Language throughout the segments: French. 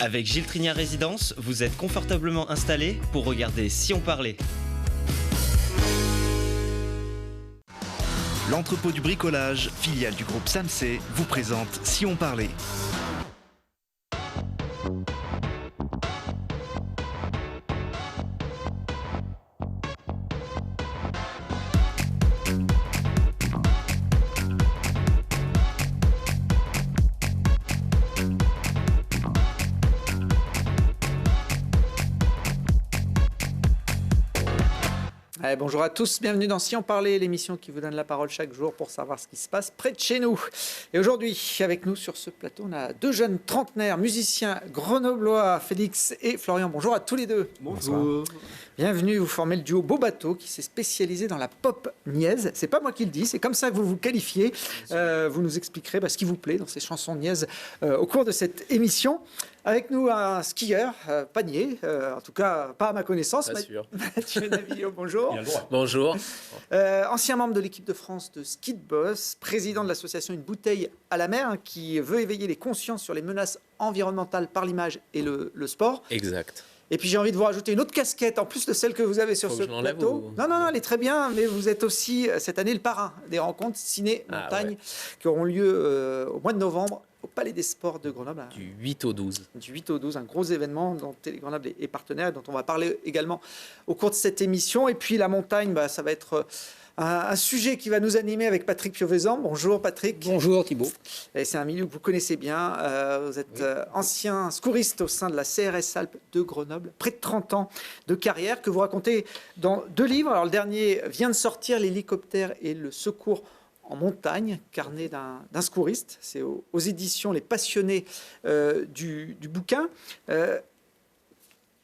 Avec Gilles Trinière Résidence, vous êtes confortablement installé pour regarder Si on parlait. L'entrepôt du bricolage, filiale du groupe Samsé, vous présente Si on parlait. Bonjour à tous, bienvenue dans Si on parlait, l'émission qui vous donne la parole chaque jour pour savoir ce qui se passe près de chez nous. Et aujourd'hui, avec nous sur ce plateau, on a deux jeunes trentenaires, musiciens grenoblois, Félix et Florian. Bonjour à tous les deux. Bonjour. Bienvenue, vous formez le duo Beau Bateau qui s'est spécialisé dans la pop niaise. C'est pas moi qui le dis, c'est comme ça que vous vous qualifiez. Vous nous expliquerez ce qui vous plaît dans ces chansons niaises au cours de cette émission. Avec nous un skieur, panier, en tout cas pas à ma connaissance. Pas sûr. Mathieu Navillot, bonjour. Bonjour. Ancien membre de l'équipe de France de ski de boss, président de l'association Une bouteille à la mer, qui veut éveiller les consciences sur les menaces environnementales par l'image et le sport. Exact. Et puis j'ai envie de vous rajouter une autre casquette en plus de celle que vous avez sur ce plateau. Non, elle est très bien, mais vous êtes aussi cette année le parrain des rencontres ciné-montagne qui auront lieu au mois de novembre au Palais des Sports de Grenoble. Du 8 au 12. Du 8 au 12, un gros événement dont Télé Grenoble est partenaire et dont on va parler également au cours de cette émission. Et puis la montagne, ça va être un sujet qui va nous animer avec Patrick Piovesan. Bonjour Patrick. Bonjour Thibault. Et c'est un milieu que vous connaissez bien. Vous êtes ancien secouriste au sein de la CRS Alpes de Grenoble. Près de 30 ans de carrière que vous racontez dans 2 livres. Alors le dernier vient de sortir, L'hélicoptère et le secours en montagne, carnet d'un secouriste. C'est aux éditions Les Passionnés du bouquin.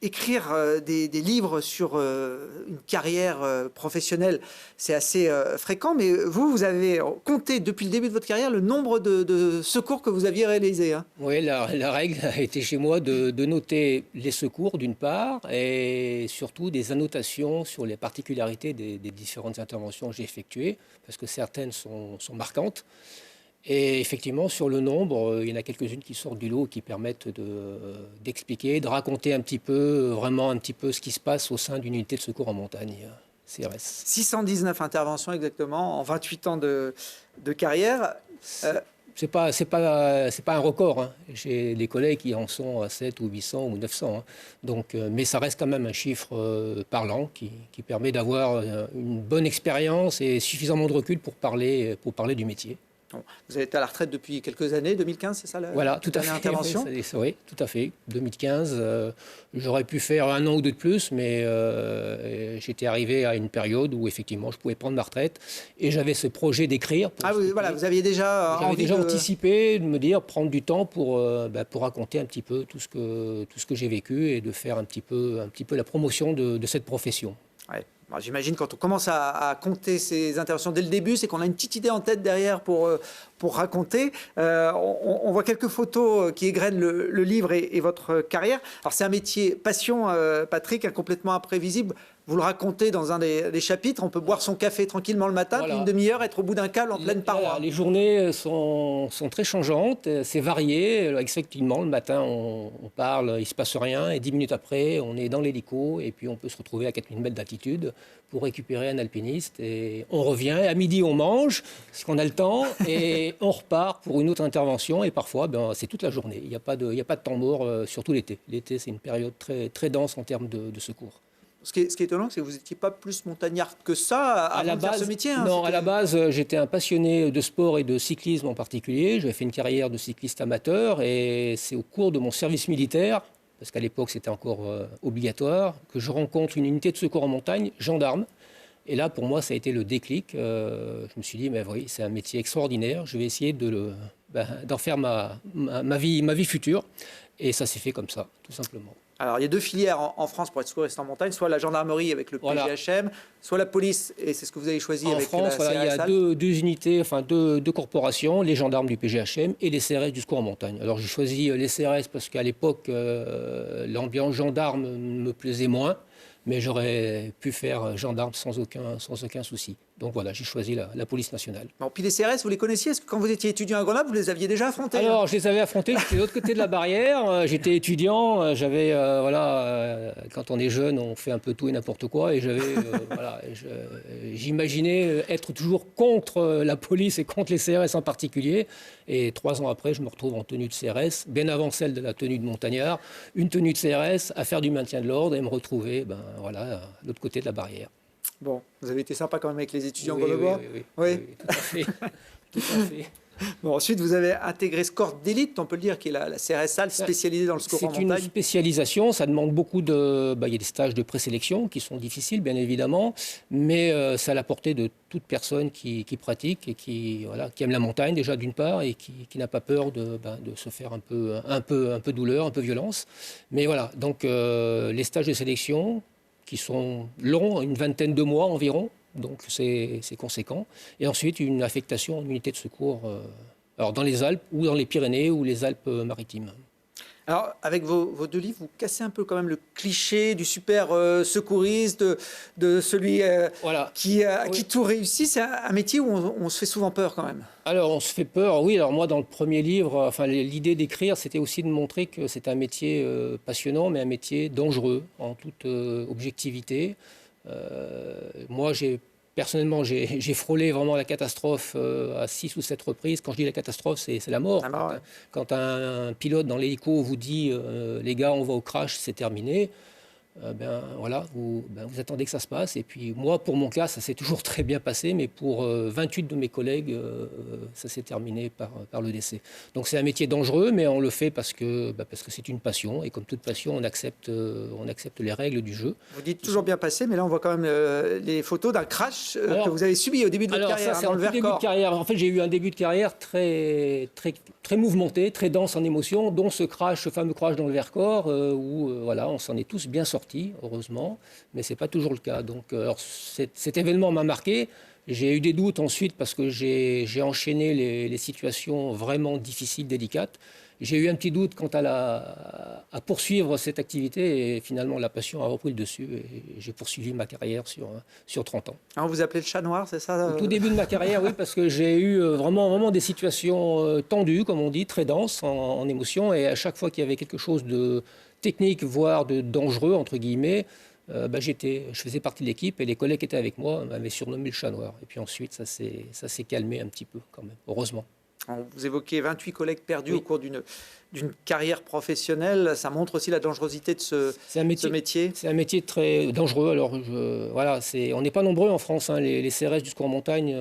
Écrire des livres sur une carrière professionnelle, c'est assez fréquent, mais vous avez compté depuis le début de votre carrière le nombre de secours que vous aviez réalisés. Hein. Oui, la règle a été chez moi de noter les secours d'une part et surtout des annotations sur les particularités des différentes interventions que j'ai effectuées, parce que certaines sont marquantes. Et effectivement, sur le nombre, il y en a quelques-unes qui sortent du lot, qui permettent d'expliquer, de raconter vraiment un petit peu ce qui se passe au sein d'une unité de secours en montagne, CRS. 619 interventions exactement, en 28 ans de carrière. C'est pas un record. Hein. J'ai des collègues qui en sont à 7 ou 800 ou 900. Hein. Donc, mais ça reste quand même un chiffre parlant qui permet d'avoir une bonne expérience et suffisamment de recul pour parler du métier. Bon, vous avez été à la retraite depuis quelques années, 2015, c'est ça Voilà, tout à fait. Intervention. Oui, tout à fait. 2015, j'aurais pu faire 1 an ou 2 de plus, mais j'étais arrivé à une période où effectivement je pouvais prendre ma retraite et j'avais ce projet d'écrire. Oui, voilà, vous aviez déjà anticipé de me dire prendre du temps pour raconter un petit peu tout ce que j'ai vécu et de faire un petit peu la promotion de cette profession. Ouais. Alors, j'imagine quand on commence à compter ces interventions dès le début, c'est qu'on a une petite idée en tête derrière pour raconter. On voit quelques photos qui égrènent le livre et votre carrière. Alors c'est un métier passion, Patrick, complètement imprévisible. Vous le racontez dans un des chapitres, on peut boire son café tranquillement le matin, puis une demi-heure être au bout d'un câble en pleine paroi. Les journées sont très changeantes, c'est varié. Effectivement, le matin, on parle, il ne se passe rien, et 10 minutes après, on est dans l'hélico, et puis on peut se retrouver à 4000 mètres d'altitude pour récupérer un alpiniste. Et on revient, et à midi, on mange, parce qu'on a le temps, et on repart pour une autre intervention, et parfois, c'est toute la journée. Il n'y a pas de temps mort, surtout l'été. L'été, c'est une période très, très dense en termes de secours. Ce qui est étonnant, c'est que vous n'étiez pas plus montagnard que ça avant de faire ce métier. Hein, non, à la base, j'étais un passionné de sport et de cyclisme en particulier. J'avais fait une carrière de cycliste amateur et c'est au cours de mon service militaire, parce qu'à l'époque c'était encore obligatoire, que je rencontre une unité de secours en montagne, gendarme. Et là, pour moi, ça a été le déclic. Je me suis dit, mais oui, c'est un métier extraordinaire. Je vais essayer d'en faire ma vie future. Et ça s'est fait comme ça, tout simplement. Alors, il y a 2 filières en France pour être secouriste en montagne, soit la gendarmerie avec le PGHM, soit la police, et c'est ce que vous avez choisi avec la CRS. Il y a deux unités, deux corporations, les gendarmes du PGHM et les CRS du secours en montagne. Alors, j'ai choisi les CRS parce qu'à l'époque, l'ambiance gendarme me plaisait moins, mais j'aurais pu faire gendarme sans aucun souci. Donc voilà, j'ai choisi la police nationale. Bon, puis les CRS, vous les connaissiez? Est-ce que quand vous étiez étudiant à Grenoble, vous les aviez déjà affrontés? Alors, je les avais affrontés, j'étais de l'autre côté de la barrière, j'étais étudiant, j'avais, quand on est jeune, on fait un peu tout et n'importe quoi, et j'avais, j'imaginais être toujours contre la police et contre les CRS en particulier, et 3 ans après, je me retrouve en tenue de CRS, bien avant celle de la tenue de montagnard, une tenue de CRS, à faire du maintien de l'ordre, et me retrouver, de l'autre côté de la barrière. Bon, vous avez été sympa quand même avec les étudiants Oui, grenoblois. oui, tout à fait. Tout à fait. Bon, ensuite, vous avez intégré ce corps d'élite, on peut le dire, qui est la CRS Alpes, spécialisée dans le secours en C'est une montagne. spécialisation, ça demande beaucoup de... il y a des stages de présélection qui sont difficiles, bien évidemment, mais c'est à la portée de toute personne qui pratique et qui aime la montagne, déjà, d'une part, et qui n'a pas peur de se faire un peu douleur, un peu violence. Mais voilà, donc les stages de sélection qui sont longs, une vingtaine de mois environ, donc c'est conséquent. Et ensuite, une affectation en unité de secours alors dans les Alpes ou dans les Pyrénées ou les Alpes-Maritimes. Alors, avec vos 2 livres, vous cassez un peu quand même le cliché du super secouriste, de celui qui tout réussit. C'est un métier où on se fait souvent peur quand même. Alors, on se fait peur, oui. Alors moi, dans le premier livre, l'idée d'écrire, c'était aussi de montrer que c'est un métier passionnant, mais un métier dangereux, en toute objectivité. Moi, personnellement, j'ai frôlé vraiment la catastrophe à 6 ou 7 reprises. Quand je dis la catastrophe, c'est la mort. Quand un pilote dans l'hélico vous dit les gars, on va au crash, c'est terminé. Vous attendez que ça se passe. Et puis moi, pour mon cas, ça s'est toujours très bien passé, mais pour 28 de mes collègues, ça s'est terminé par le décès. Donc c'est un métier dangereux, mais on le fait parce que c'est une passion. Et comme toute passion, on accepte les règles du jeu. Vous dites toujours bien passé, mais là on voit quand même les photos d'un crash que vous avez subi au début de votre carrière, dans le Vercors. En fait, j'ai eu un début de carrière très, très, très mouvementé, très dense en émotions, dont ce fameux crash dans le Vercors, où on s'en est tous bien sortis. Heureusement, mais ce n'est pas toujours le cas. Donc, cet événement m'a marqué. J'ai eu des doutes ensuite parce que j'ai enchaîné les situations vraiment difficiles, délicates. J'ai eu un petit doute quant à poursuivre cette activité et finalement la passion a repris le dessus et j'ai poursuivi ma carrière sur 30 ans. Alors vous appelez le chat noir, c'est ça? Au tout début de ma carrière, oui, parce que j'ai eu vraiment des situations tendues, comme on dit, très denses en émotions, et à chaque fois qu'il y avait quelque chose de technique, voire de dangereux, entre guillemets, je faisais partie de l'équipe et les collègues qui étaient avec moi m'avaient surnommé le chat noir. Et puis ensuite, ça s'est calmé un petit peu quand même, heureusement. Vous évoquez 28 collègues perdus au cours d'une carrière professionnelle. Ça montre aussi la dangerosité de ce métier. C'est un métier très dangereux. Alors, on n'est pas nombreux en France. Les CRS du secours en montagne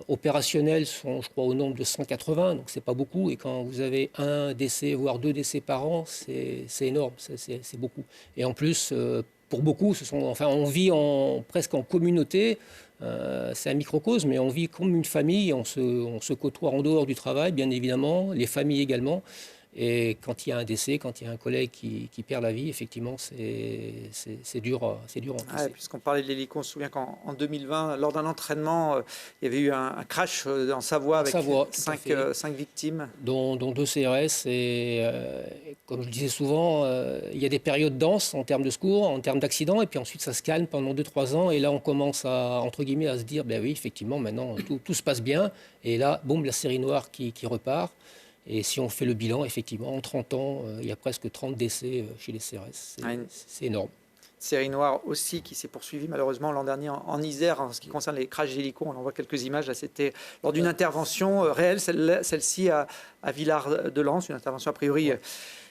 opérationnels sont, je crois, au nombre de 180. Donc, c'est pas beaucoup. Et quand vous avez 1 décès, voire 2 décès par an, c'est énorme. C'est beaucoup. Et en plus, pour beaucoup, on vit presque en communauté. C'est un microcosme, mais on vit comme une famille, on se côtoie en dehors du travail, bien évidemment, les familles également. Et quand il y a un décès, quand il y a un collègue qui perd la vie, effectivement, c'est dur à encaisser. Puisqu'on parlait de l'hélico, on se souvient qu'en 2020, lors d'un entraînement, il y avait eu un crash en Savoie avec 5 victimes. Dont 2 CRS. Et comme je le disais souvent, il y a des périodes denses en termes de secours, en termes d'accidents, et puis ensuite ça se calme pendant 2-3 ans. Et là, on commence à se dire, oui, effectivement, maintenant, tout se passe bien. Et là, boum, la série noire qui repart. Et si on fait le bilan, effectivement, en 30 ans, il y a presque 30 décès chez les CRS. C'est énorme. Série noire aussi qui s'est poursuivie malheureusement l'an dernier en Isère en ce qui concerne les crashs d'hélico. On en voit quelques images. Là, c'était lors d'une intervention réelle, celle-ci à Villard-de-Lans, une intervention a priori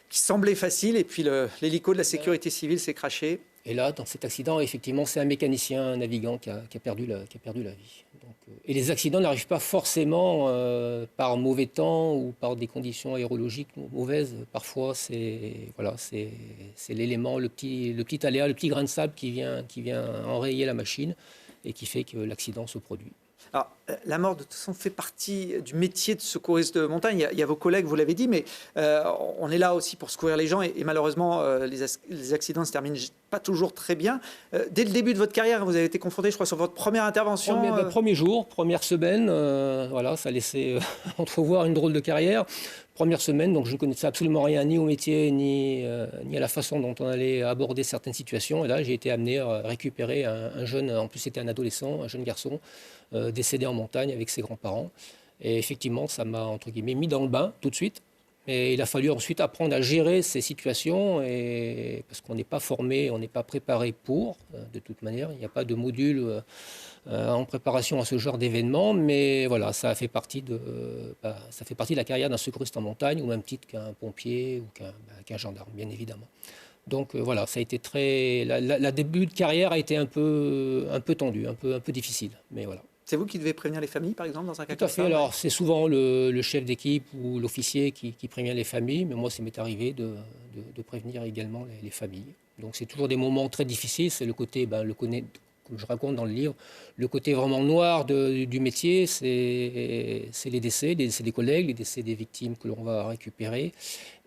qui semblait facile. Et puis l'hélico de la sécurité civile s'est crashé. Et là, dans cet accident, effectivement, c'est un mécanicien, un navigant qui a perdu la vie. Donc, et les accidents n'arrivent pas forcément par mauvais temps ou par des conditions aérologiques mauvaises. Parfois, c'est l'élément, le petit aléa, le petit grain de sable qui vient enrayer la machine et qui fait que l'accident se produit. Alors, la mort, de toute façon, fait partie du métier de secouriste de montagne. Il y a vos collègues, vous l'avez dit, mais on est là aussi pour secourir les gens. Et malheureusement, les accidents ne se terminent pas toujours très bien. Dès le début de votre carrière, vous avez été confronté, je crois, sur votre première intervention. Premier jour, première semaine, ça laissait entrevoir une drôle de carrière. première semaine, donc je ne connaissais absolument rien ni au métier, ni à la façon dont on allait aborder certaines situations. Et là, j'ai été amené à récupérer un jeune, en plus c'était un adolescent, un jeune garçon, décédé en montagne avec ses grands-parents. Et effectivement, ça m'a, entre guillemets, mis dans le bain tout de suite. Et il a fallu ensuite apprendre à gérer ces situations, parce qu'on n'est pas formé, on n'est pas préparé pour, de toute manière. Il n'y a pas de module en préparation à ce genre d'événement, mais voilà, ça fait partie de la carrière d'un secouriste en montagne, au même titre qu'un pompier ou qu'un gendarme, bien évidemment. Donc voilà, ça a été la début de carrière a été un peu tendu, un peu difficile, mais voilà. C'est vous qui devez prévenir les familles, par exemple, dans un cas Tout à comme fait. ça? Alors, c'est souvent le chef d'équipe ou l'officier qui prévient les familles, mais moi, ça m'est arrivé de prévenir également les familles. Donc, c'est toujours des moments très difficiles. C'est le côté, comme je raconte dans le livre, le côté vraiment noir du métier, c'est les décès des collègues, les décès des victimes que l'on va récupérer.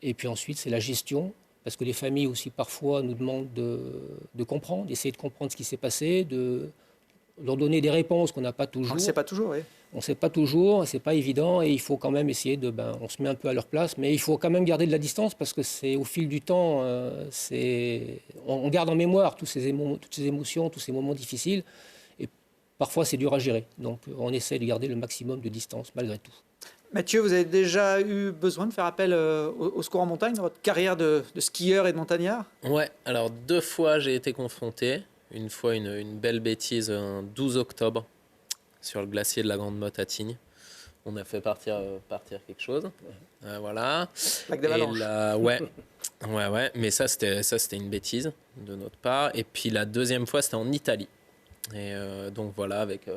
Et puis ensuite, c'est la gestion. Parce que les familles aussi, parfois, nous demandent de comprendre, d'essayer de comprendre ce qui s'est passé, de leur donner des réponses qu'on n'a pas toujours. On ne le sait pas toujours, oui. On ne sait pas toujours, c'est pas évident, et il faut quand même essayer on se met un peu à leur place, mais il faut quand même garder de la distance parce que c'est au fil du temps, on garde en mémoire toutes ces émotions, tous ces moments difficiles, et parfois c'est dur à gérer. Donc on essaie de garder le maximum de distance malgré tout. Mathieu, vous avez déjà eu besoin de faire appel au secours en montagne dans votre carrière de skieur et de montagnard? Ouais, alors 2 fois j'ai été confronté. Une fois, une belle bêtise, un 12 octobre, sur le glacier de la Grande Motte à Tignes. On a fait partir quelque chose. Voilà. Lac d'Avalanche. Ouais. Mais ça, c'était une bêtise de notre part. Et puis la deuxième fois, c'était en Italie. Et donc voilà, avec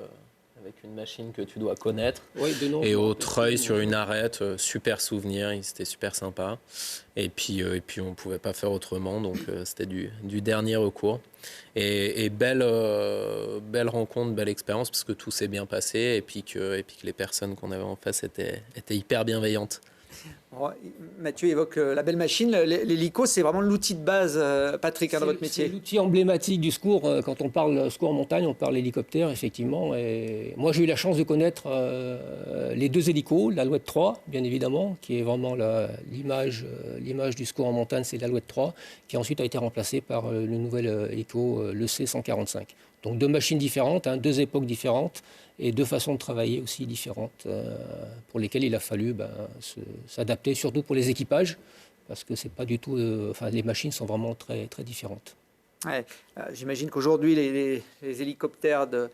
une machine que tu dois connaître. Oui, de nom, et au treuil sur une arête, super souvenir, c'était super sympa. Et puis on ne pouvait pas faire autrement, donc c'était du dernier recours. Et belle rencontre, belle expérience, parce que tout s'est bien passé, et puis que les personnes qu'on avait en face étaient hyper bienveillantes. Mathieu évoque la belle machine. L'hélico, c'est vraiment l'outil de base, Patrick, dans votre métier. C'est l'outil emblématique du secours. Quand on parle secours en montagne, on parle hélicoptère, effectivement. Et moi, j'ai eu la chance de connaître les 2 hélicos, l'Alouette 3, bien évidemment, qui est vraiment l'image du secours en montagne, c'est l'Alouette 3, qui ensuite a été remplacée par le nouvel hélico, le C145. Donc 2 machines différentes, 2 époques différentes, et 2 façons de travailler aussi différentes, pour lesquelles il a fallu s'adapter, surtout pour les équipages, parce que c'est pas du tout, les machines sont vraiment très, très différentes. Ouais, j'imagine qu'aujourd'hui, les hélicoptères de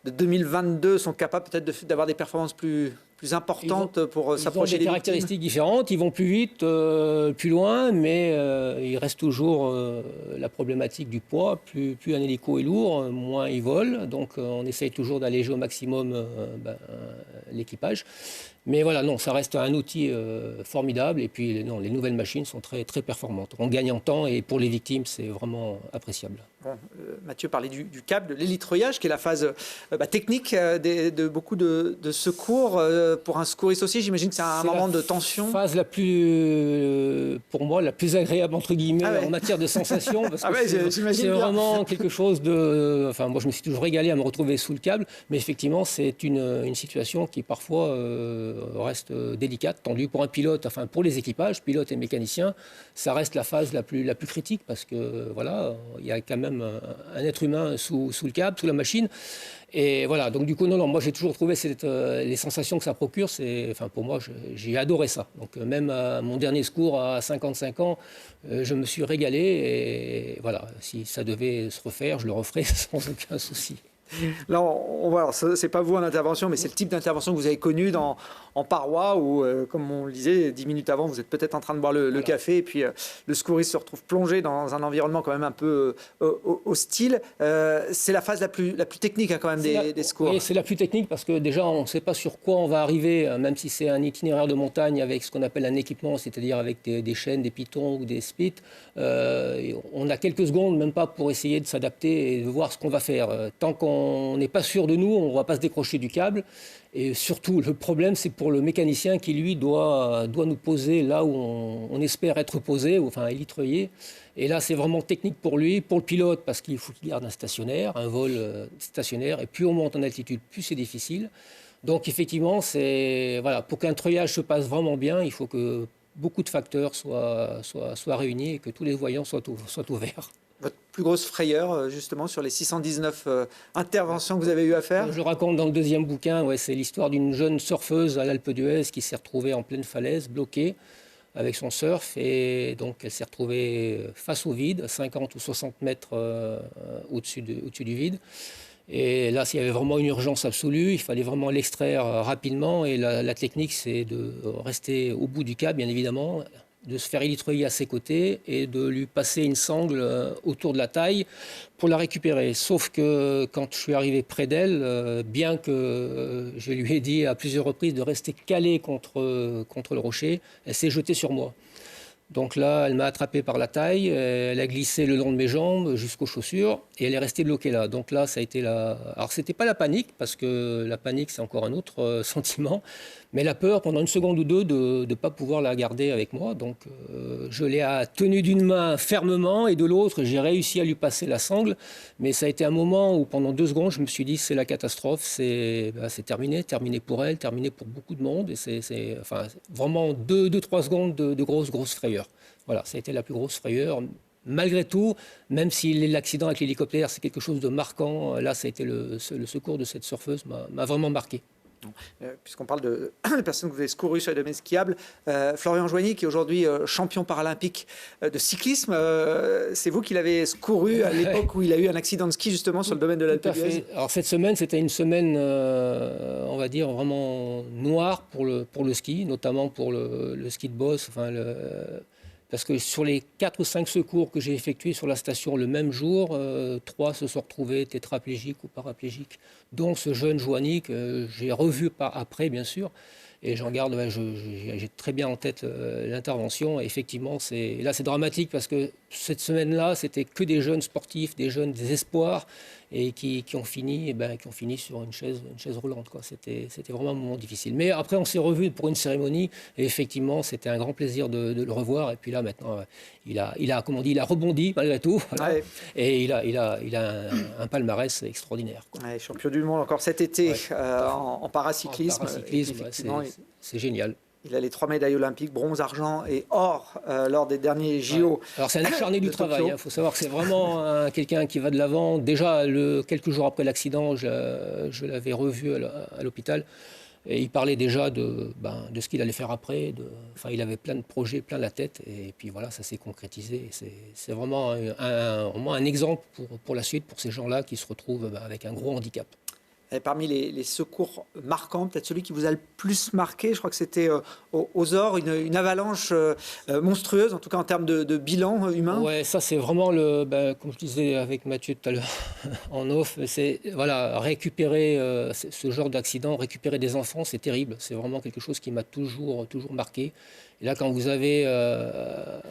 2022 sont capables peut-être d'avoir des performances plus importantes pour s'approcher des victimes. Ils ont des caractéristiques différentes, ils vont plus vite, plus loin, mais il reste toujours la problématique du poids. Plus un hélico est lourd, moins il vole. Donc on essaye toujours d'alléger au maximum l'équipage. Mais voilà, non, ça reste un outil formidable. Et puis non, les nouvelles machines sont très, très performantes. On gagne en temps et pour les victimes, c'est vraiment appréciable. Bon, Mathieu parlait du câble, de l'hélitreuillage, qui est la phase technique de beaucoup de secours. Pour un secouriste aussi, j'imagine que c'est un moment de tension. C'est la phase pour moi, la plus agréable, entre guillemets, en matière de sensations. Parce que c'est vraiment quelque chose de... Enfin, moi, je me suis toujours régalé à me retrouver sous le câble. Mais effectivement, c'est une situation qui, parfois, reste délicate, tendue pour un pilote, enfin, pour les équipages, pilotes et mécaniciens. Ça reste la phase la plus critique parce que, voilà, il y a quand même un être humain sous le câble, sous la machine. Et voilà, donc du coup, non, moi j'ai toujours trouvé les sensations que ça procure, pour moi, j'ai adoré ça. Donc même à mon dernier secours à 55 ans, je me suis régalé et voilà, si ça devait se refaire, je le referais sans aucun souci. Là, on voit, alors c'est pas vous en intervention, mais c'est le type d'intervention que vous avez connu en paroi où, comme on le disait, 10 minutes avant, vous êtes peut-être en train de boire le café et puis le secouriste se retrouve plongé dans un environnement quand même un peu hostile. C'est la phase la plus technique quand même des secours. Oui, c'est la plus technique parce que déjà, on ne sait pas sur quoi on va arriver, même si c'est un itinéraire de montagne avec ce qu'on appelle un équipement, c'est-à-dire avec des chaînes, des pitons ou des spits. On a quelques secondes, même pas pour essayer de s'adapter et de voir ce qu'on va faire. Tant qu'on n'est pas sûr de nous, on ne va pas se décrocher du câble. Et surtout, le problème, c'est pour le mécanicien qui, lui, doit nous poser là où on espère être posé, enfin hélitreuillé. Et là, c'est vraiment technique pour lui, pour le pilote, parce qu'il faut qu'il garde un vol stationnaire. Et plus on monte en altitude, plus c'est difficile. Donc effectivement, voilà, pour qu'un treuillage se passe vraiment bien, il faut que beaucoup de facteurs soient réunis et que tous les voyants soient ouverts. Votre plus grosse frayeur, justement, sur les 619 interventions que vous avez eu à faire? Je raconte dans le deuxième bouquin, c'est l'histoire d'une jeune surfeuse à l'Alpe d'Huez qui s'est retrouvée en pleine falaise, bloquée avec son surf. Et donc, elle s'est retrouvée face au vide, 50 ou 60 mètres au-dessus du vide. Et là, s'il y avait vraiment une urgence absolue, il fallait vraiment l'extraire rapidement. Et la technique, c'est de rester au bout du câble, bien évidemment, de se faire élitreiller à ses côtés et de lui passer une sangle autour de la taille pour la récupérer. Sauf que quand je suis arrivé près d'elle, bien que je lui ai dit à plusieurs reprises de rester calée contre le rocher, elle s'est jetée sur moi. Donc là, elle m'a attrapé par la taille, elle a glissé le long de mes jambes jusqu'aux chaussures et elle est restée bloquée là. Donc là, ça a été la... Alors, c'était pas la panique, parce que la panique, c'est encore un autre sentiment, mais la peur, pendant une seconde ou deux, de ne pas pouvoir la garder avec moi. Donc, je l'ai tenue d'une main fermement et de l'autre, j'ai réussi à lui passer la sangle. Mais ça a été un moment où, pendant 2 secondes, je me suis dit, c'est la catastrophe, c'est terminé pour elle, terminé pour beaucoup de monde. Et c'est vraiment 2-3 secondes de grosse frayeur. Voilà, ça a été la plus grosse frayeur. Malgré tout, même si l'accident avec l'hélicoptère, c'est quelque chose de marquant, là, ça a été le secours de cette surfeuse m'a vraiment marqué. Puisqu'on parle de personnes que vous avez secourues sur les domaines skiables, Florian Joigny, qui est aujourd'hui champion paralympique de cyclisme, c'est vous qui l'avez secouru à l'époque où il a eu un accident de ski justement sur le domaine de l'Alpe d'Huez. Alors cette semaine, c'était une semaine, on va dire, vraiment noire pour le ski, notamment pour le ski de boss. Parce que sur les 4 ou 5 secours que j'ai effectués sur la station le même jour, 3 se sont retrouvés tétraplégiques ou paraplégiques, dont ce jeune Joigny que j'ai revu après, bien sûr. Et j'en garde, j'ai très bien en tête l'intervention. Et effectivement, là, c'est dramatique parce que cette semaine-là, c'était que des jeunes sportifs, des jeunes des espoirs, et qui ont fini sur une chaise roulante, quoi. C'était vraiment un moment difficile. Mais après, on s'est revus pour une cérémonie, et effectivement, c'était un grand plaisir de le revoir. Et puis là, maintenant, il a rebondi malgré tout, voilà. Ouais. Et il a un palmarès extraordinaire, quoi. Ouais, champion du monde encore cet été, en paracyclisme. C'est génial. Il a les 3 médailles olympiques, bronze, argent et or lors des derniers JO. Ouais. Alors c'est un acharné du travail. Il faut savoir que c'est vraiment quelqu'un qui va de l'avant. Déjà, quelques jours après l'accident, je l'avais revu à l'hôpital. Et il parlait déjà de ce qu'il allait faire après. Il avait plein de projets, plein la tête. Et puis voilà, ça s'est concrétisé. C'est vraiment un exemple pour la suite, pour ces gens-là qui se retrouvent avec un gros handicap. Et parmi les secours marquants, peut-être celui qui vous a le plus marqué, je crois que c'était aux Ors, une avalanche monstrueuse, en tout cas en termes de bilan humain. Ouais, ça c'est vraiment comme je disais avec Mathieu tout à l'heure en off, c'est récupérer ce genre d'accident, récupérer des enfants, c'est terrible. C'est vraiment quelque chose qui m'a toujours marqué. Et là, quand vous avez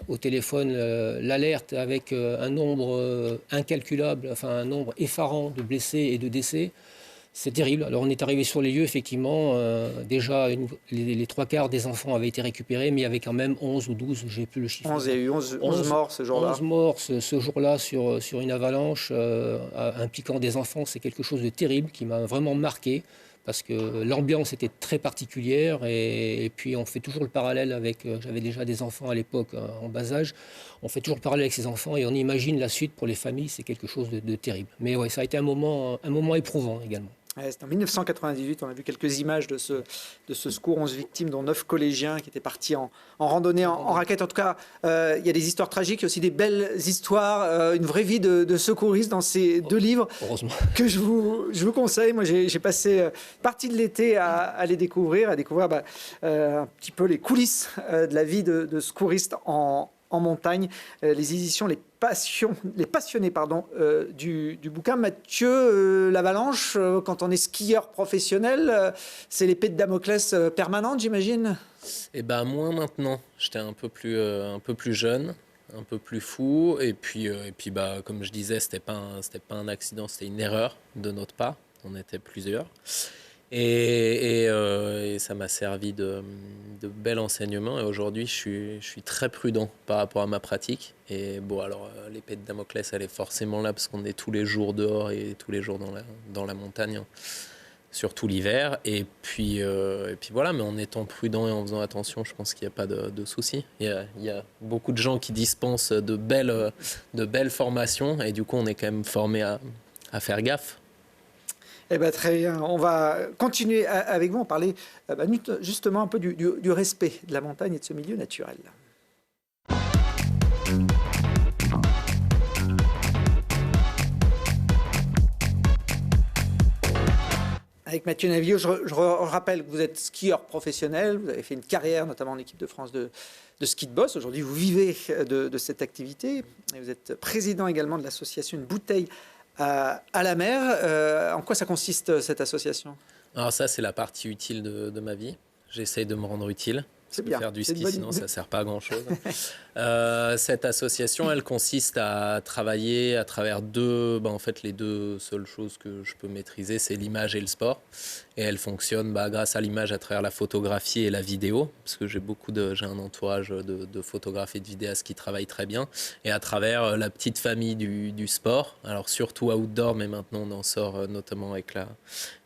au téléphone l'alerte avec un nombre incalculable, un nombre effarant de blessés et de décès, c'est terrible. Alors on est arrivé sur les lieux, effectivement. Déjà, les 3/4 des enfants avaient été récupérés, mais il y avait quand même 11 ou 12, j'ai plus le chiffre. 11, il y a eu 11 morts ce jour-là. 11 morts ce jour-là sur une avalanche impliquant des enfants. C'est quelque chose de terrible qui m'a vraiment marqué, parce que l'ambiance était très particulière. Et puis on fait toujours le parallèle avec... J'avais déjà des enfants à l'époque en bas âge. On fait toujours le parallèle avec ces enfants et on imagine la suite pour les familles. C'est quelque chose de terrible. Mais ouais, ça a été un moment éprouvant également. Ouais, c'est en 1998, on a vu quelques images de ce secours, 11 victimes, dont 9 collégiens qui étaient partis en randonnée, en raquette. En tout cas, il y a des histoires tragiques, il y a aussi des belles histoires, une vraie vie de secouriste dans ces 2 livres que je vous conseille. Moi, j'ai passé partie de l'été à les découvrir, un petit peu les coulisses de la vie de secouriste en montagne. Les éditions Les passionnés du bouquin. Mathieu, l'avalanche, quand on est skieur professionnel, c'est l'épée de Damoclès permanente, j'imagine? Eh ben moins maintenant. J'étais un peu plus jeune, un peu plus fou. Et puis comme je disais, c'était pas un accident, c'était une erreur de notre part. On était plusieurs. Et ça m'a servi de bel enseignement. Et aujourd'hui, je suis très prudent par rapport à ma pratique. Et bon, alors, l'épée de Damoclès, elle est forcément là parce qu'on est tous les jours dehors et tous les jours dans la montagne, surtout l'hiver. Et puis voilà, mais en étant prudent et en faisant attention, je pense qu'il n'y a pas de souci. Il y a beaucoup de gens qui dispensent de belles formations et du coup, on est quand même formé à faire gaffe. Eh ben, très bien. On va continuer avec vous. On parlait justement un peu du respect de la montagne et de ce milieu naturel. Avec Mathieu Navillot, je rappelle que vous êtes skieur professionnel, vous avez fait une carrière notamment en équipe de France de ski de boss. Aujourd'hui, vous vivez de cette activité et vous êtes président également de l'association Une bouteille à la mer. En quoi ça consiste cette association? Alors ça, c'est la partie utile de ma vie. J'essaye de me rendre utile. C'est bien. Faire du ski, sinon ça ne sert pas à grand-chose. Cette association, elle consiste à travailler à travers les deux seules choses que je peux maîtriser, c'est l'image et le sport. Et elle fonctionne grâce à l'image à travers la photographie et la vidéo, parce que j'ai un entourage de photographes et de vidéastes qui travaillent très bien. Et à travers la petite famille du sport, alors surtout outdoor, mais maintenant on en sort notamment avec la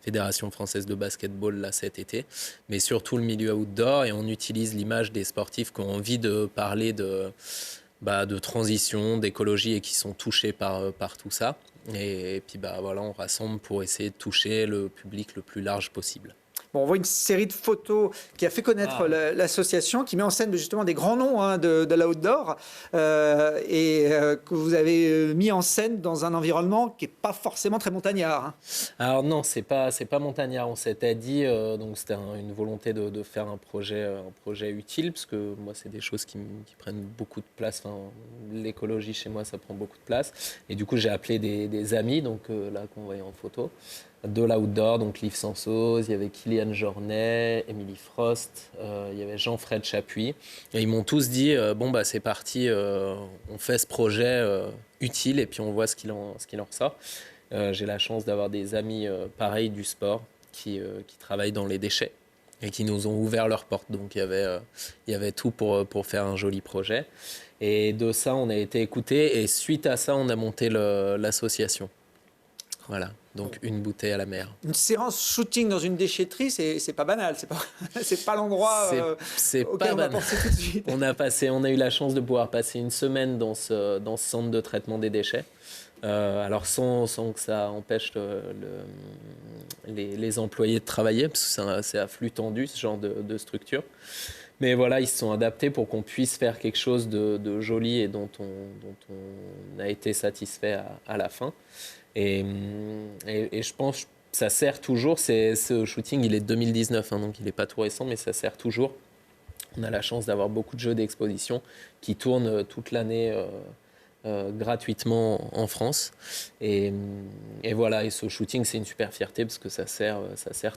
Fédération française de basketball là, cet été, mais surtout le milieu outdoor, et on utilise l'image des sportifs qui ont envie de parler de transition, d'écologie et qui sont touchés par tout ça. Et puis voilà, on rassemble pour essayer de toucher le public le plus large possible. Bon, on voit une série de photos qui a fait connaître l'association, qui met en scène justement des grands noms de l'outdoor que vous avez mis en scène dans un environnement qui n'est pas forcément très montagnard. Alors non, c'est pas montagnard. On s'était dit, donc c'était une volonté de faire un projet utile, parce que moi, c'est des choses qui prennent beaucoup de place. Enfin, l'écologie chez moi, ça prend beaucoup de place. Et du coup, j'ai appelé des amis, donc là qu'on voyait en photo, de l'outdoor, donc Liv Sansoz, il y avait Kylian Jornet, Émilie Frost, il y avait Jean-Fred Chapuis. Et ils m'ont tous dit, c'est parti, on fait ce projet utile et puis on voit ce qu'il en ressort. J'ai la chance d'avoir des amis pareils du sport qui travaillent dans les déchets et qui nous ont ouvert leurs portes. Donc il y avait tout pour faire un joli projet. Et de ça, on a été écoutés et suite à ça, on a monté l'association. Voilà, donc une bouteille à la mer. Une séance shooting dans une déchetterie, c'est pas banal, c'est pas l'endroit auquel on va penser tout de suite. On a eu la chance de pouvoir passer une semaine dans ce centre de traitement des déchets. Alors sans que ça empêche les employés de travailler, parce que c'est à flux tendu ce genre de structure. Mais voilà, ils se sont adaptés pour qu'on puisse faire quelque chose de joli et dont on a été satisfait à la fin. Et je pense que ça sert toujours. Ce shooting, il est de 2019, donc il n'est pas tout récent, mais ça sert toujours. On a la chance d'avoir beaucoup de jeux d'exposition qui tournent toute l'année gratuitement en France. Et voilà, et ce shooting, c'est une super fierté parce que ça sert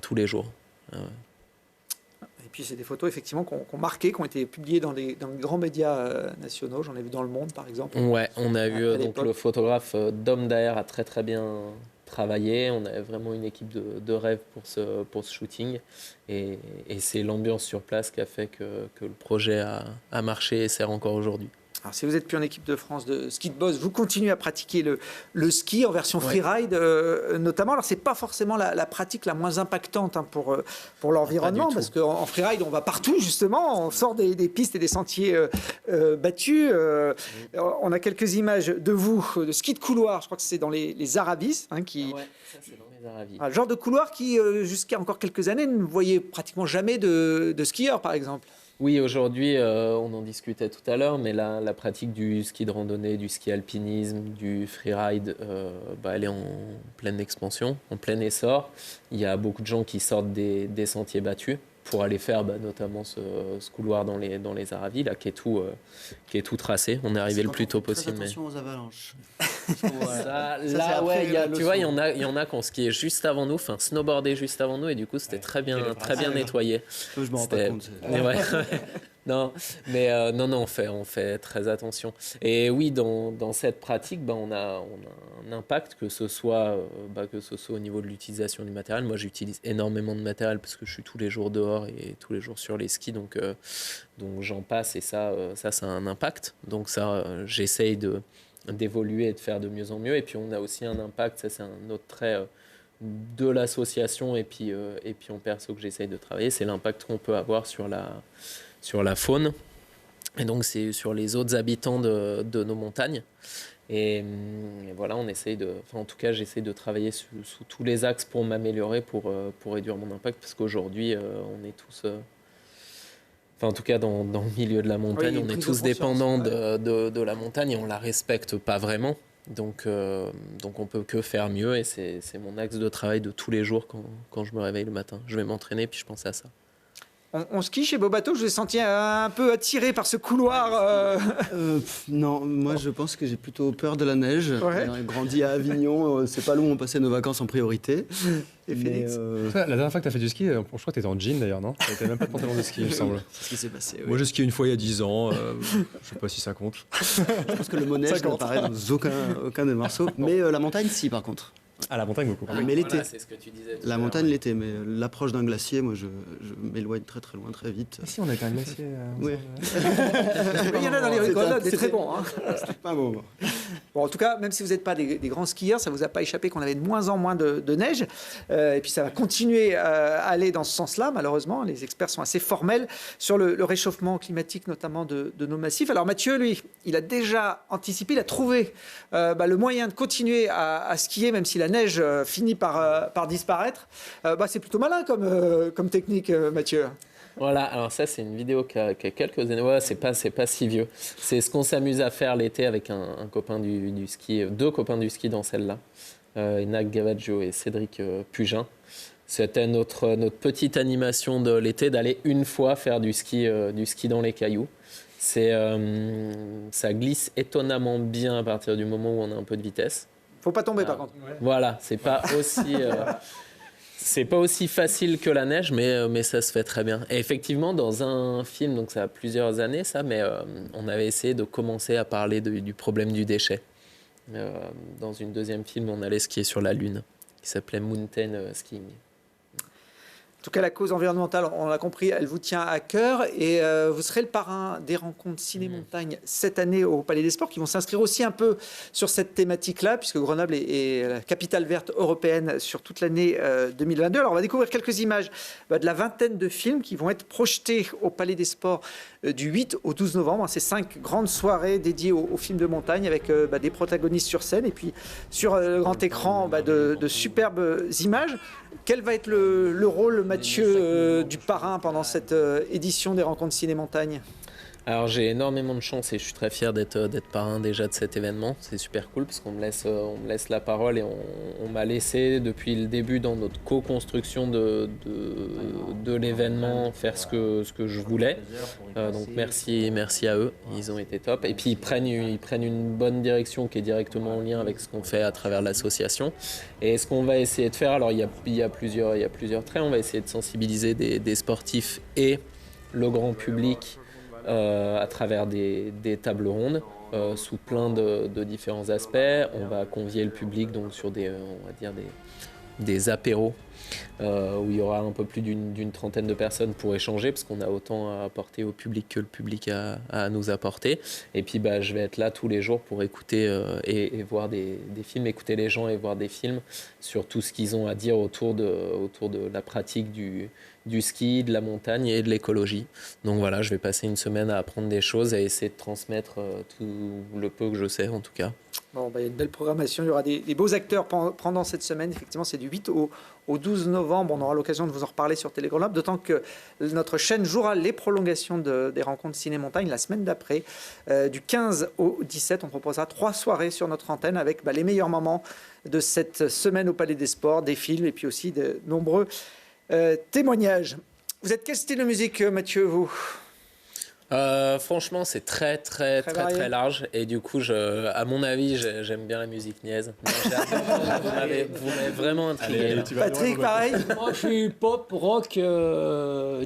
tous les jours. Et puis c'est des photos effectivement qui ont marqué, qui ont été publiées dans les grands médias nationaux. J'en ai vu dans Le Monde par exemple. Ouais, on a vu donc le photographe Dom Daher a très très bien travaillé. On avait vraiment une équipe de rêve pour ce shooting. Et c'est l'ambiance sur place qui a fait que le projet a marché et sert encore aujourd'hui. Alors, si vous n'êtes plus en équipe de France de ski de boss, vous continuez à pratiquer le ski en version freeride notamment. Alors, ce n'est pas forcément la pratique la moins impactante pour l'environnement, parce qu'en freeride, on va partout, justement. On sort des pistes et des sentiers battus. On a quelques images de vous, de ski de couloir. Je crois que c'est dans les Aravis. Ça, c'est dans les Aravis. Un genre de couloir qui, jusqu'à encore quelques années, ne voyait pratiquement jamais de skieurs, par exemple. Oui, aujourd'hui, on en discutait tout à l'heure, mais la pratique du ski de randonnée, du ski alpinisme, du freeride, elle est en pleine expansion, en plein essor. Il y a beaucoup de gens qui sortent des sentiers battus pour aller faire notamment ce couloir dans les Aravis, là, qui est tout tracé. On est arrivé le plus tôt possible. Attention aux avalanches. Tu vois, il y en a qui ont skié juste avant nous, enfin snowboardé juste avant nous, et du coup c'était très bien nettoyé. Je me rends pas compte. Non, mais non, on fait très attention. Et oui, dans cette pratique, on a un impact, que ce soit au niveau de l'utilisation du matériel. Moi, j'utilise énormément de matériel parce que je suis tous les jours dehors et tous les jours sur les skis, donc j'en passe, et ça a un impact. Donc ça, j'essaye d'évoluer et de faire de mieux en mieux. Et puis on a aussi un impact, ça c'est un autre trait de l'association et puis en perso que j'essaye de travailler, c'est l'impact qu'on peut avoir sur la faune. Et donc, c'est sur les autres habitants de nos montagnes. Et voilà, en tout cas, j'essaie de travailler sous tous les axes pour m'améliorer, pour réduire mon impact, parce qu'aujourd'hui, on est tous... en tout cas, dans le milieu de la montagne, on est tous dépendants de la montagne et on ne la respecte pas vraiment. Donc on peut que faire mieux et c'est mon axe de travail de tous les jours quand je me réveille le matin. Je vais m'entraîner puis je pense à ça. On skie chez Bobato, je vous ai senti un peu attiré par ce couloir. Non, moi je pense que j'ai plutôt peur de la neige. Ouais. J'ai grandi à Avignon, c'est pas là où on passait nos vacances en priorité. Et Félix La dernière fois que tu as fait du ski, je crois que tu étais en jean d'ailleurs, non? Tu n'avais même pas de pantalon de ski, il me semble. C'est ce qui s'est passé. Oui. Moi j'ai skié une fois il y a 10 ans, je sais pas si ça compte. Je pense que le mot neige n'apparaît dans aucun des morceaux, mais la montagne si par contre. À la montagne beaucoup. Mais l'été. Voilà, c'est ce que tu disais. La montagne l'été, mais l'approche d'un glacier, moi je m'éloigne très très loin, très vite. Si, on a quand même glacier. Oui. Il y en a dans les rigoles, des très bons. Hein. C'était pas beau. Bon, en tout cas, même si vous n'êtes pas des grands skieurs, ça ne vous a pas échappé qu'on avait de moins en moins de neige. Et puis ça va continuer à aller dans ce sens-là, malheureusement. Les experts sont assez formels sur le réchauffement climatique, notamment de nos massifs. Alors Mathieu, lui, il a déjà anticipé, il a trouvé le moyen de continuer à skier, même si la neige finit par disparaître. C'est plutôt malin comme technique, Mathieu. Voilà, alors ça c'est une vidéo qui a quelques années, ouais, c'est pas si vieux. C'est ce qu'on s'amuse à faire l'été avec un copain du ski, 2 copains du ski dans celle-là, Enak Gavaggio et Cédric Pugin. C'était notre petite animation de l'été d'aller une fois faire du ski dans les cailloux. Ça glisse étonnamment bien à partir du moment où on a un peu de vitesse. Faut pas tomber par contre. Voilà, c'est pas aussi facile que la neige, mais ça se fait très bien. Et effectivement, dans un film, donc ça a plusieurs années ça, mais on avait essayé de commencer à parler du problème du déchet. Dans une deuxième film, on allait skier sur la Lune, qui s'appelait Mountain Skiing. En tout cas, la cause environnementale, on l'a compris, elle vous tient à cœur et vous serez le parrain des rencontres Ciné-Montagne cette année au Palais des Sports qui vont s'inscrire aussi un peu sur cette thématique-là puisque Grenoble est la capitale verte européenne sur toute l'année 2022. Alors, on va découvrir quelques images de la vingtaine de films qui vont être projetés au Palais des Sports du 8 au 12 novembre. C'est 5 grandes soirées dédiées aux films de montagne avec des protagonistes sur scène et puis sur le grand écran de superbes images. Quel va être le rôle, Mathieu, du parrain pendant cette édition des rencontres Ciné-Montagne ? Alors j'ai énormément de chance et je suis très fier d'être parrain déjà de cet événement. C'est super cool parce qu'on me laisse la parole et on m'a laissé depuis le début dans notre co-construction de l'événement faire ce que je voulais. Donc merci à eux, ils ont été top. Et puis ils prennent une bonne direction qui est directement en lien avec ce qu'on fait à travers l'association. Et ce qu'on va essayer de faire, alors il y a plusieurs traits, on va essayer de sensibiliser des sportifs et le grand public à travers des tables rondes sous plein de différents aspects. On va convier le public donc sur des apéros où il y aura un peu plus d'une trentaine de personnes pour échanger parce qu'on a autant à apporter au public que le public a à nous apporter. Et puis je vais être là tous les jours pour écouter et voir des films, écouter les gens et voir des films sur tout ce qu'ils ont à dire autour de la pratique du ski, de la montagne et de l'écologie. Donc voilà, je vais passer une semaine à apprendre des choses et à essayer de transmettre tout le peu que je sais en tout cas. Bon, il y a une belle programmation, il y aura des beaux acteurs pendant cette semaine. Effectivement, c'est du 8 au 12 novembre. On aura l'occasion de vous en reparler sur Télé Grenoble, d'autant que notre chaîne jouera les prolongations des rencontres Ciné-Montagne la semaine d'après. Du 15 au 17, on proposera 3 soirées sur notre antenne avec les meilleurs moments de cette semaine au Palais des Sports, des films et puis aussi de nombreux témoignages. Vous êtes quel style de musique, Mathieu, vous ? Franchement, c'est très large et du coup, à mon avis, j'aime bien la musique niaise. Vous m'avez vraiment intrigué. Patrick, pareil. Moi, je suis pop, rock,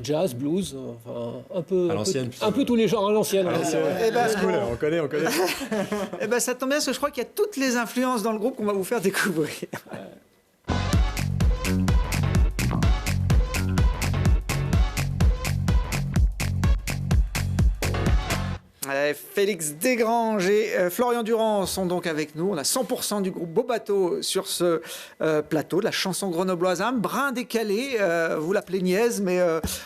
jazz, blues, enfin un peu tous les genres à l'ancienne. On connaît. Ça tombe bien parce que je crois qu'il y a toutes les influences dans le groupe qu'on va vous faire découvrir. Félix Desgranges et Florian Durand sont donc avec nous. On a 100% du groupe Beau Bateau sur ce plateau de la chanson grenobloise. Un brin décalé, vous l'appelez niaise, mais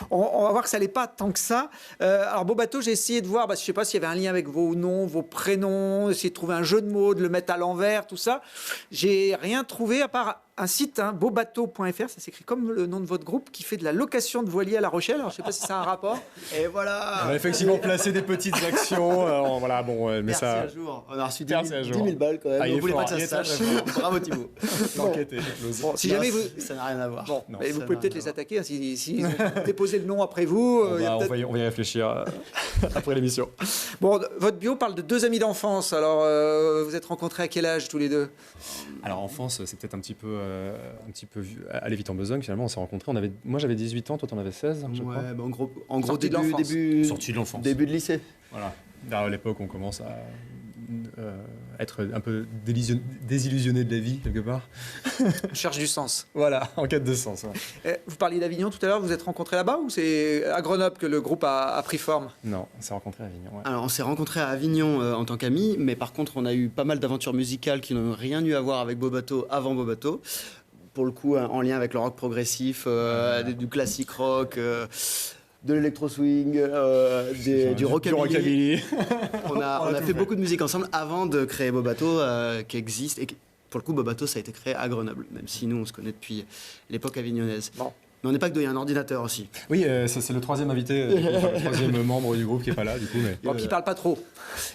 on va voir que ça n'est pas tant que ça. Alors Beau Bateau, j'ai essayé de voir, je ne sais pas s'il y avait un lien avec vos noms, vos prénoms, essayer de trouver un jeu de mots, de le mettre à l'envers, tout ça. J'ai rien trouvé à part un site, beaubateau.fr, ça s'écrit comme le nom de votre groupe, qui fait de la location de voiliers à La Rochelle. Alors je ne sais pas si ça a un rapport. Et voilà. On a effectivement placé des petites actions. Voilà, bon, mais Merci ça. à jour. On a reçu 10 Merci à 000 jour. balles quand même. Ah, il On est voulait fort, pas que ça il se est sache. très fort. Bravo Thibaut. L'enquête est éclosée. Bon, si jamais vous... Ça n'a rien à voir. Bon, Non, mais vous ça pouvez n'a peut-être rien les à attaquer. Hein, si ont déposé le nom après vous. On il y a va peut-être- y réfléchir après l'émission. Bon, votre bio parle de 2 amis d'enfance. Alors, vous êtes rencontrés à quel âge tous les deux? Alors enfance, c'est peut-être un petit peu aller vite en besogne. Finalement, on s'est rencontrés. Moi, j'avais 18 ans, toi, t'en avais 16, je crois. Ouais, bah, en gros Sortie de l'enfance. Sortie de l'enfance. début de lycée. Voilà. À l'époque, on commence à être un peu désillusionné de la vie, quelque part. On cherche du sens. Voilà, en quête de sens. Ouais. Vous parliez d'Avignon tout à l'heure. Vous vous êtes rencontrés là-bas ou c'est à Grenoble que le groupe a pris forme? Non, on s'est rencontrés à Avignon. Ouais. Alors, on s'est rencontrés à Avignon en tant qu'amis, mais par contre, on a eu pas mal d'aventures musicales qui n'ont rien eu à voir avec Beau Bateau avant Beau Bateau. Pour le coup, en lien avec le rock progressif, du classique rock, de l'électro-swing, du rockabilly. On a fait beaucoup de musique ensemble avant de créer Beau Bateau, qui existe. Et pour le coup, Beau Bateau, ça a été créé à Grenoble, même si nous, on se connaît depuis l'époque avignonnaise. Bon. Mais on n'est pas que deux, il y a un ordinateur aussi. Oui, ça, c'est le troisième invité, le troisième membre du groupe qui est pas là, du coup. Mais... Bon, puis il parle pas trop.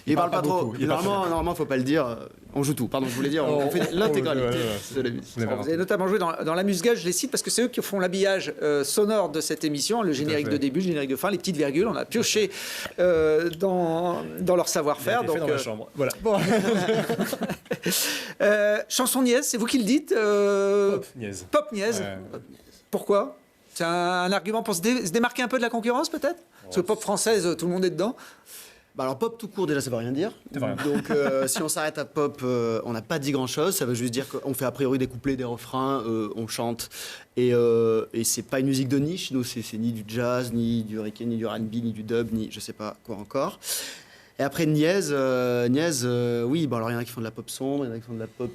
Il parle pas trop. beaucoup, il parle Normalement, faut pas le dire. On joue tout. Pardon, je voulais dire, on fait l'intégralité de la musique. Bon, vous avez notamment joué dans l'amuse-gueule, je les cite parce que c'est eux qui font l'habillage sonore de cette émission, le générique fait. de début, le générique de fin, les petites virgules. On a pioché dans leur savoir-faire. Donc, dans ma chambre. Voilà. Bon. Chanson niaise, c'est vous qui le dites Pop, niaise. Pop niaise. Ouais. Pourquoi? C'est un argument pour se démarquer un peu de la concurrence, peut-être? Parce que pop française, tout le monde est dedans. Bah alors pop tout court déjà ça veut rien dire. Ça veut rien. Donc si on s'arrête à pop, on n'a pas dit grand chose. Ça veut juste dire qu'on fait a priori des couplets, des refrains, on chante et c'est pas une musique de niche. Nous c'est ni du jazz, ni du reggae, ni du R&B, ni du dub, ni je sais pas quoi encore. Et après niaise, oui, bon alors il y en a qui font de la pop sombre, il y en a qui font de la pop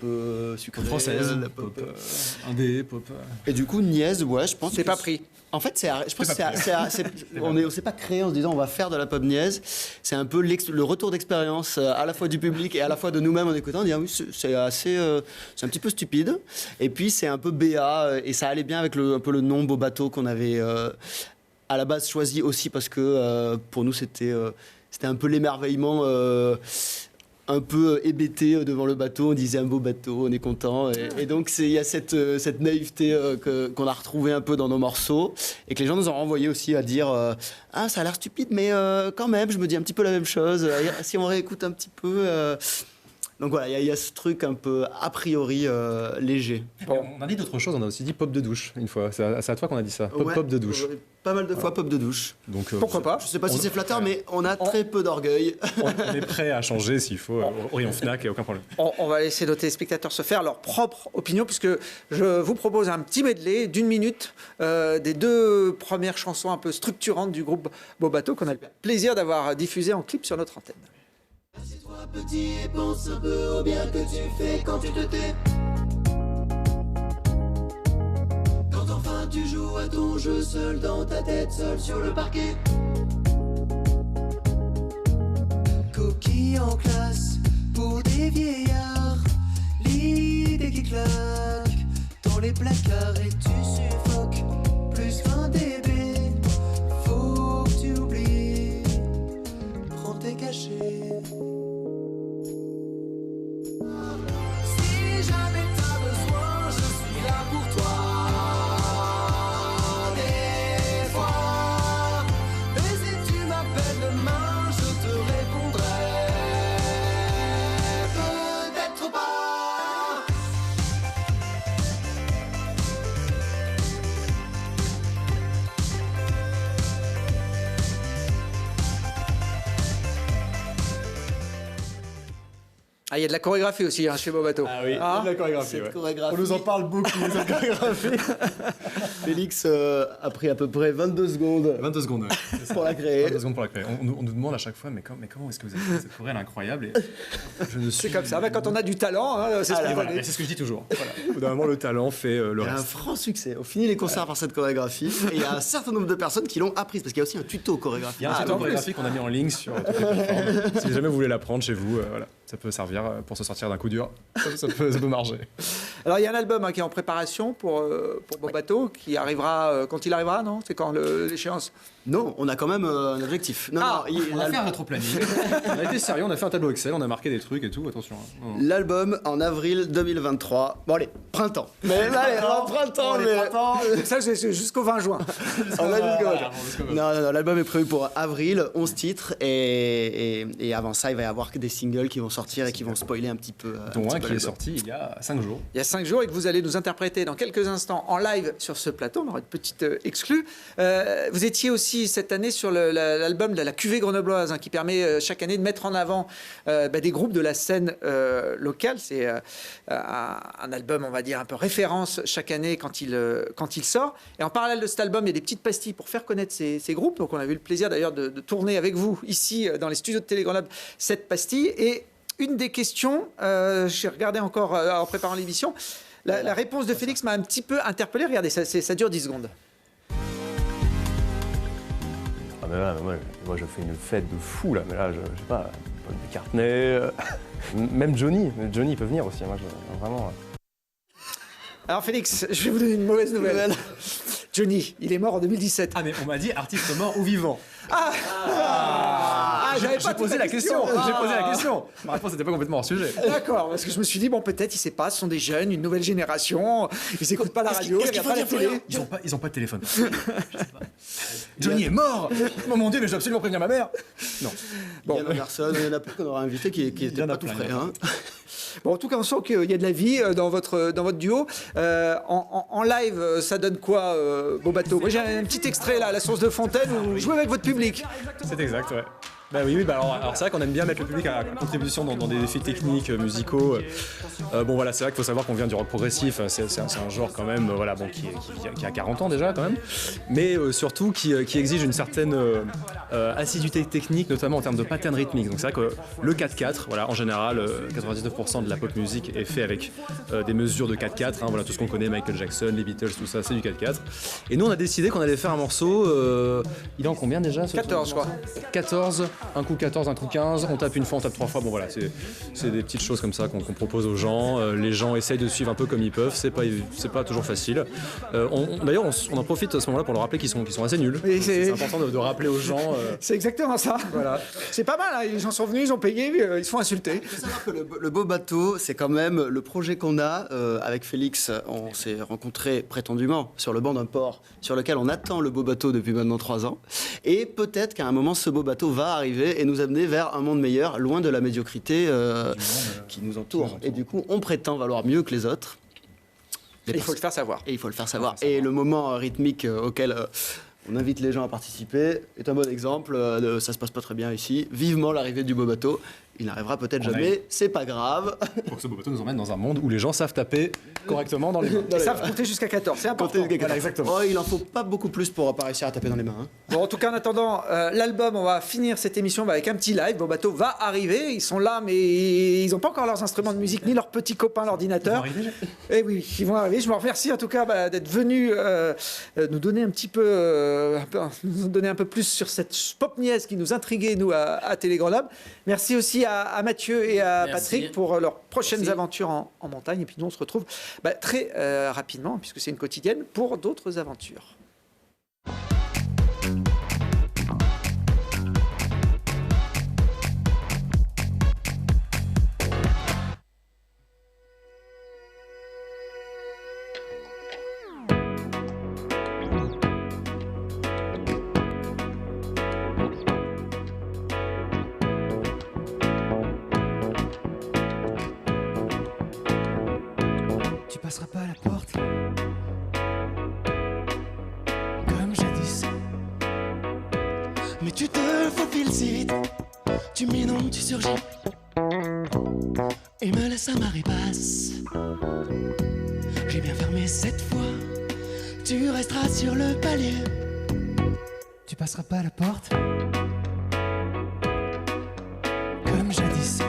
sucrée, Française, de la pop. Indé, pop. Et du coup niaise, ouais, je pense. C'est que pas pris. En fait, je pense que on s'est pas créé en se disant on va faire de la pop niaise. C'est un peu le retour d'expérience à la fois du public et à la fois de nous-mêmes en écoutant. On dit ah oui, c'est assez, c'est un petit peu stupide. Et puis c'est un peu BA et ça allait bien avec un peu le nom Beau Bateau qu'on avait à la base choisi aussi parce que pour nous c'était un peu l'émerveillement. Un peu hébété devant le bateau, on disait un beau bateau, on est content. Et donc, il y a cette naïveté qu'on a retrouvée un peu dans nos morceaux et que les gens nous ont renvoyé aussi à dire ah, ça a l'air stupide, mais quand même, je me dis un petit peu la même chose. Si on réécoute un petit peu. Donc voilà, il y a ce truc un peu a priori léger. Bon. On a dit d'autres choses, on a aussi dit pop de douche une fois. C'est à toi qu'on a dit ça. Ouais, Pop de douche. Pas mal de fois pop de douche. Donc, Pourquoi pas? Je sais pas si c'est flatteur, mais on a très peu d'orgueil. on est prêt à changer s'il faut. Au rayon Fnac, il n'y a aucun problème. On va laisser nos téléspectateurs se faire leur propre opinion, puisque je vous propose un petit medley d'1 minute des 2 premières chansons un peu structurantes du groupe Beau Bateau qu'on a le plaisir d'avoir diffusé en clip sur notre antenne. Assieds-toi petit et pense un peu au bien que tu fais quand tu te tais. Quand enfin tu joues à ton jeu seul dans ta tête, seul sur le parquet. Coquille en classe pour des vieillards, l'idée qui claque dans les placards et tu suffoques. Plus 20 dB, faut que tu oublies, prends tes cachets. Si jamais t'as besoin, je suis là pour toi. Des fois, mais si tu m'appelles demain, je te répondrai. Peut-être pas. Ah, il y a de la chorégraphie aussi chez Bobato. Ah oui, de la chorégraphie. Cette chorégraphie. On nous en parle beaucoup, cette chorégraphie. Félix a pris à peu près 22 secondes 22 secondes, ouais. pour la créer. 22 secondes pour la créer. On nous demande à chaque fois, mais comment est-ce que vous avez fait cette choré, elle est incroyable. Et je ne suis... C'est comme ça, quand on a du talent, hein, c'est Voilà, spontané. mais c'est ce que je dis toujours. Voilà. Au bout d'un moment, le talent fait le Il y a un reste. franc succès. On finit les concerts par cette chorégraphie et il y a un certain nombre de personnes qui l'ont apprise parce qu'il y a aussi un tuto chorégraphique. Il y a un tuto chorégraphique qu'on a mis en ligne sur toutes les plateformes. Si jamais vous voulez l'apprendre chez vous, voilà, ça peut servir pour se sortir d'un coup dur. Ça peut marcher. Alors il y a un album qui est en préparation pour Bobato, qui arrivera quand il arrivera, non? C'est quand l'échéance? Non, on a quand même un objectif. Non, On a fait un rétro-planning. On a été sérieux, on a fait un tableau Excel, on a marqué des trucs et tout, attention. Hein. L'album en avril 2023. Bon allez, printemps. Mais allez, en printemps, mais... Ça, c'est jusqu'au 20 juin. On a jusqu'au... Non, l'album est prévu pour avril, 11 titres, et avant ça, il va y avoir que des singles qui vont sortir et qui vont spoiler un petit peu. Dont un qui est l'album. sorti il y a 5 jours. Il y a 5 jours et que vous allez nous interpréter dans quelques instants en live sur ce plateau. On aura une petite exclue. Vous étiez aussi cette année sur l'album de la cuvée grenobloise, qui permet chaque année de mettre en avant des groupes de la scène locale. C'est un album, on va dire, un peu référence chaque année quand il sort. Et en parallèle de cet album, il y a des petites pastilles pour faire connaître ces groupes. Donc on a eu le plaisir d'ailleurs de tourner avec vous ici dans les studios de Télé Grenoble cette pastille. Et une des questions, j'ai regardé encore en préparant l'émission, la réponse de Félix m'a un petit peu interpellé. Regardez, ça dure 10 secondes. Ah mais là, moi je fais une fête de fou là, mais là je sais pas, Paul McCartney, même Johnny il peut venir aussi, moi vraiment. Alors Félix, je vais vous donner une mauvaise nouvelle. Johnny, il est mort en 2017. Ah mais on m'a dit artiste mort ou vivant. J'avais J'ai posé la question. J'ai posé la question. Ma réponse n'était pas complètement hors sujet. D'accord, parce que je me suis dit, bon, peut-être, il sait pas, ce sont des jeunes, une nouvelle génération, ils n'écoutent pas la radio, ils regardent pas la télé. Ils ont pas de téléphone. Je sais pas. Johnny est mort. Oh mon Dieu, mais je dois absolument prévenir ma mère. Non. Bon, il y en a personne, il y en a plus qu'on aura invité qui était pas tout frais. Hein. Bon, en tout cas, on sent qu'il y a de la vie dans votre duo. En live, ça donne quoi, Bobato? Moi, j'ai un petit extrait là, à la source de Fontaine, où vous jouez avec votre public. C'est exact, ouais. Bah oui, alors c'est vrai qu'on aime bien mettre le public à contribution dans des défis techniques, musicaux. Bon voilà, c'est vrai qu'il faut savoir qu'on vient du rock progressif, c'est un genre quand même voilà, bon, qui a 40 ans déjà quand même, mais surtout qui exige une certaine assiduité technique, notamment en termes de pattern rythmique. Donc c'est vrai que le 4/4, voilà, en général, 99% de la pop music est fait avec des mesures de 4/4, hein, voilà, tout ce qu'on connaît, Michael Jackson, les Beatles, tout ça, c'est du 4/4. Et nous on a décidé qu'on allait faire un morceau, il est en combien déjà 14 je crois. 14, un coup 14, un coup 15, on tape une fois, on tape 3 fois, bon voilà, c'est des petites choses comme ça qu'on propose aux gens, les gens essayent de suivre un peu comme ils peuvent, c'est pas toujours facile. D'ailleurs on en profite à ce moment-là pour leur rappeler qu'ils sont assez nuls. Oui, c'est important de rappeler aux gens. C'est exactement ça. Voilà. C'est pas mal, hein. Les gens sont venus, ils ont payé, ils se font insulter. Il faut savoir que le Bobato, c'est quand même le projet qu'on a. Avec Félix, on s'est rencontrés prétendument sur le banc d'un port sur lequel on attend le Bobato depuis maintenant 3 ans. Et peut-être qu'à un moment, ce Bobato va arriver et nous amener vers un monde meilleur, loin de la médiocrité qui nous entoure. Et du coup, on prétend valoir mieux que les autres. Et il faut le faire savoir. Et il faut le faire savoir. Et le moment rythmique auquel on invite les gens à participer est un bon exemple. Ça se passe pas très bien ici. Vivement l'arrivée du Bobato. Il n'arrivera peut-être jamais, c'est pas grave. Pour que ce Bobato nous emmène dans un monde où les gens savent taper correctement dans les mains. Ils savent compter jusqu'à 14, c'est important. Voilà, exactement. Oh, il en faut pas beaucoup plus pour pas réussir à taper dans les mains. Hein. Bon, en tout cas, en attendant l'album, on va finir cette émission avec un petit live. Bobato va arriver, ils sont là, mais ils n'ont pas encore leurs instruments de musique, ni leurs petits copains, l'ordinateur. Et oui, ils vont arriver. Je vous remercie en tout cas d'être venus nous donner un petit peu, nous donner un peu plus sur cette pop niaise qui nous intriguait, nous, à Télé Grenoble. Merci aussi à Mathieu et à Patrick pour leurs prochaines aventures en montagne. Et puis nous, on se retrouve très rapidement, puisque c'est une quotidienne, pour d'autres aventures. Tu passeras pas à la porte comme jadis. Mais tu te faufiles si vite, tu m'inondes, tu surgis. laisse à marée basse. J'ai bien fermé cette fois. Tu resteras sur le palier. Tu passeras pas la porte. Comme jadis.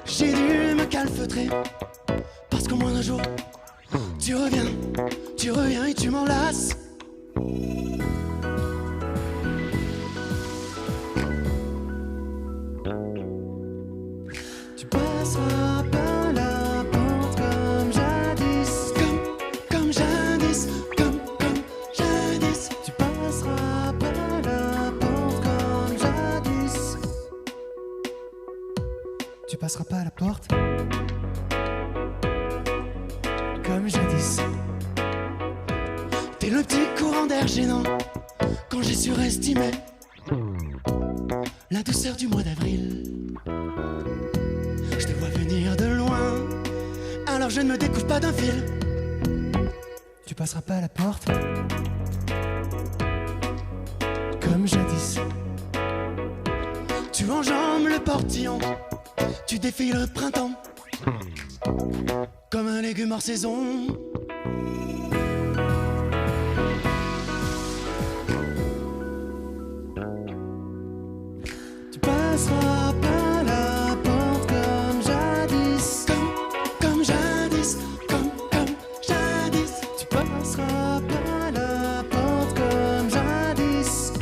J'ai dû me calfeutrer. Parce qu'au moins un jour, tu reviens et tu m'enlaces. Tu passeras pas la porte comme jadis. Comme jadis. Comme jadis. Tu passeras pas la porte comme jadis. Tu passeras pas la porte comme jadis. T'es le petit courant d'air gênant quand j'ai surestimé la douceur du mois d'avril. Je te vois venir de loin, alors je ne me découvre pas d'un fil. Tu passeras pas la porte comme jadis. Tu enjambes le portillon, tu défies le printemps comme un légume hors saison. Tu passeras pas la porte comme jadis. Comme jadis. Comme jadis. Tu passeras pas la porte comme jadis.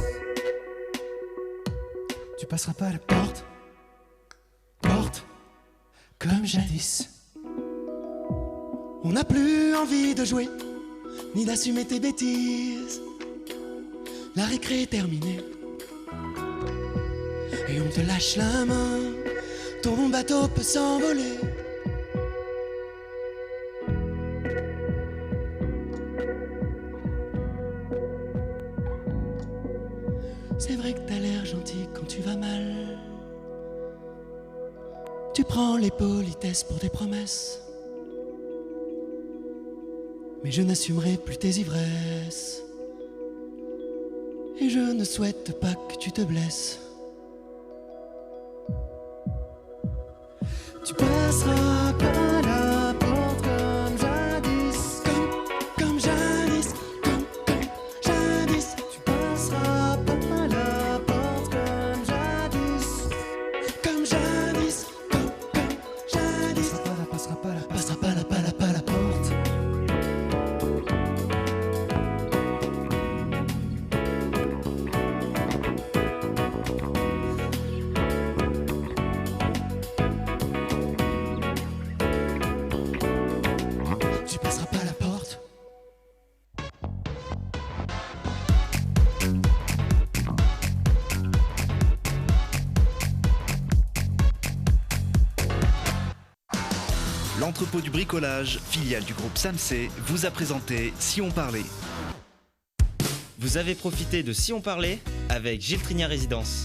Tu passeras pas la porte comme jadis. On n'a plus envie de jouer, ni d'assumer tes bêtises. La récré est terminée, et on te lâche la main. Ton bateau peut s'envoler. C'est vrai que t'as l'air gentil quand tu vas mal. Tu prends les politesses pour des promesses. Mais je n'assumerai plus tes ivresses. Et je ne souhaite pas que tu te blesses. Tu passeras pas la porte comme jadis. Comme jadis. Comme jadis. Tu passeras pas la porte comme jadis. Comme jadis. Comme jadis. Passera pas la porte. Tu passeras pas la porte. L'entrepôt du bricolage, filiale du groupe Samsé, vous a présenté Si on parlait. Vous avez profité de Si on parlait avec Gilles Trigna Résidence.